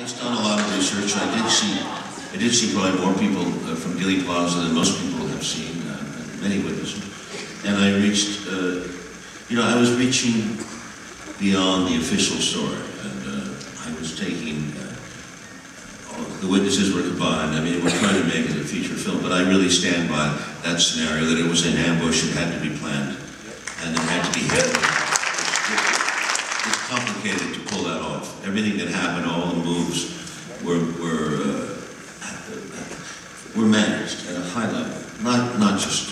Based on a lot of research, I did see probably more people from Dealey Plaza than most people have seen, many witnesses. And I reached, I was reaching beyond the official story, and I was taking, the witnesses were combined. I mean, we're trying to make it a feature film, but I really stand by that scenario, that it was an ambush, it had to be planned, and it had to be handled. It's complicated to pull that off. Everything that happened, all the moves were managed at a high level. Not just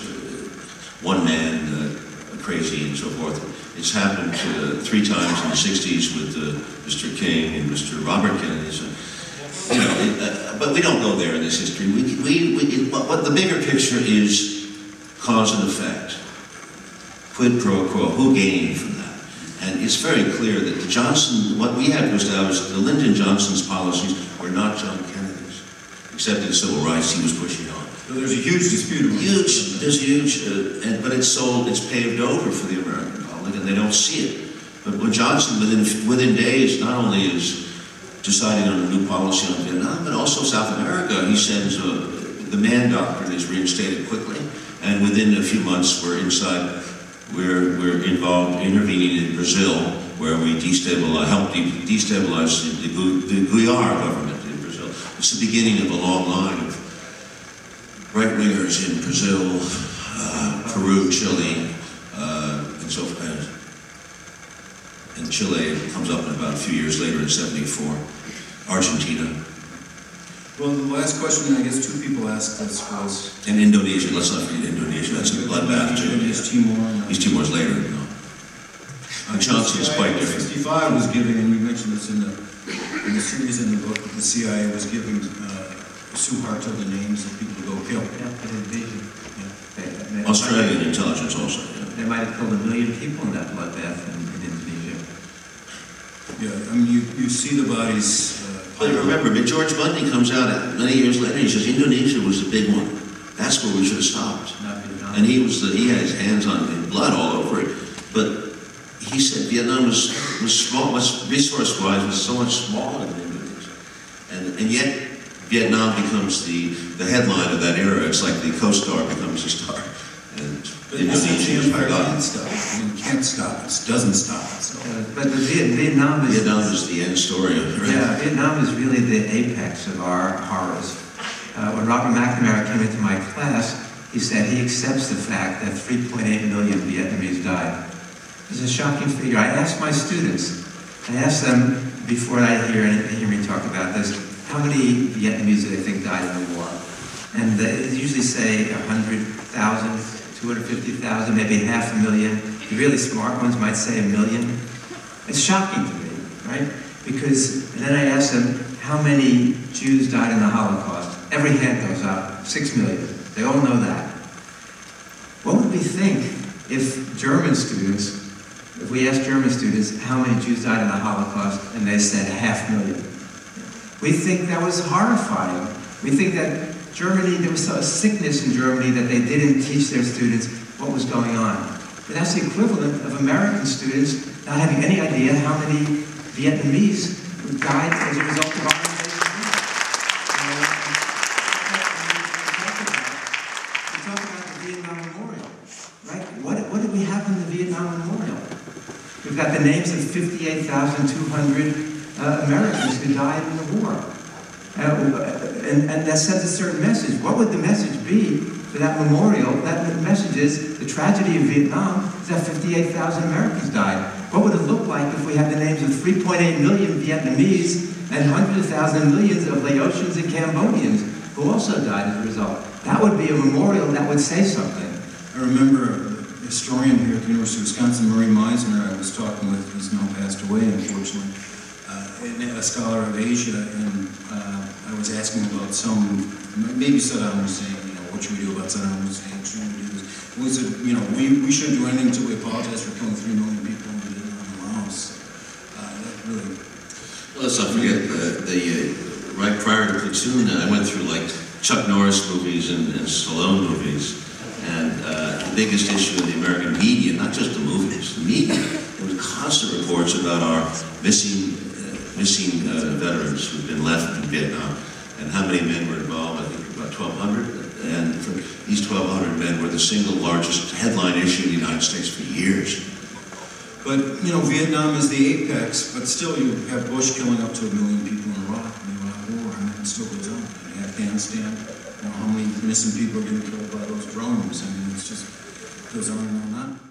one man crazy and so forth. It's happened 3 times in the 60s with Mr. King and Mr. Robert Kennedy. So, but we don't go there in this history. What the bigger picture is cause and effect. Quid pro quo. Who gained from that? And it's very clear that what we had to establish, the Lyndon Johnson's policies were not John Kennedy's, except in civil rights he was pushing on. So there's a huge dispute. There's huge, but it's paved over for the American public, and they don't see it. But when Johnson, within days, not only is deciding on a new policy on Vietnam, but also South America, he sends the Mann Doctrine is reinstated quickly, and within a few months we're involved, intervening in Brazil, where we help destabilize the Guiar government in Brazil. It's the beginning of a long line of right-wingers in Brazil, Peru, Chile, and so forth. And Chile comes up in about a few years later in '74. Argentina. Well, the last question I guess 2 people asked us was... And Indonesia, let's not forget Indonesia, that's a bloodbath too. East Timor. East Timor's later, Johnson is quite different. 65 was giving, and you mentioned this in the series in the book, that the CIA was giving Suharto the names of people to go kill. Yeah, in Indonesia. Yeah. Australian intelligence also, yeah. They might have killed 1 million people in that bloodbath in Indonesia. Yeah, I mean, you see the bodies... But remember, George Bundy comes out many years later, he says, Indonesia was the big one. That's where we should have stopped. And he had his hands on blood all over it. But he said Vietnam was small, resource-wise, was so much smaller than Indonesia. And yet, Vietnam becomes the headline of that era. It's like the co-star becomes the star. And Indonesia is forgotten. You can't stop it. It doesn't stop it. So. But Vietnam is the end story of it, right? Yeah, Vietnam is really the apex of our horrors. When Robert McNamara came into my class, he said he accepts the fact that 3.8 million Vietnamese died. It's a shocking figure. I asked my students, them before I hear me talk about this, how many Vietnamese do they think died in the war? And they usually say 100,000, 250,000, maybe 500,000. The really smart ones might say 1 million. It's shocking to me, right? Because, and then I ask them, how many Jews died in the Holocaust? Every hand goes up, 6 million. They all know that. What would we think if we asked German students how many Jews died in the Holocaust, and they said 500,000? We think that was horrifying. We think that Germany, there was a sickness in Germany that they didn't teach their students what was going on. But that's the equivalent of American students not having any idea how many Vietnamese died as a result of our invasion. We talk about the Vietnam Memorial, right? What did we have in the Vietnam Memorial? We've got the names of 58,200 Americans who died in the war. And that sends a certain message. What would the message be for that memorial? That message is the tragedy of Vietnam is that 58,000 Americans died. What would it look like if we had the names of 3.8 million Vietnamese and hundreds of thousands, millions of Laotians and Cambodians who also died as a result? That would be a memorial that would say something. I remember a historian here at the University of Wisconsin, Murray Meisner, I was talking with, who's now passed away, unfortunately, a scholar of Asia, and I was asking about maybe Saddam Hussein, what should we do about Saddam Hussein? Should we do this? We said, we shouldn't do anything until we apologize for killing 3 million people in Laos. That really... Well, let's not forget, right prior to Platoon, I went through like Chuck Norris movies and Stallone movies, and the biggest issue in the American media, not just the movies, the media, there was constant reports about our missing veterans who've been left in Vietnam. And how many men were involved? I think about 1,200. And these 1,200 men were the single largest headline issue in the United States for years. But, you know, Vietnam is the apex, but still you have Bush killing up to 1 million people in Iraq, in the Iraq War, and it still goes on. In Afghanistan, you know, how many innocent people are getting killed by those drones? I mean, it's just, it goes on and on and on.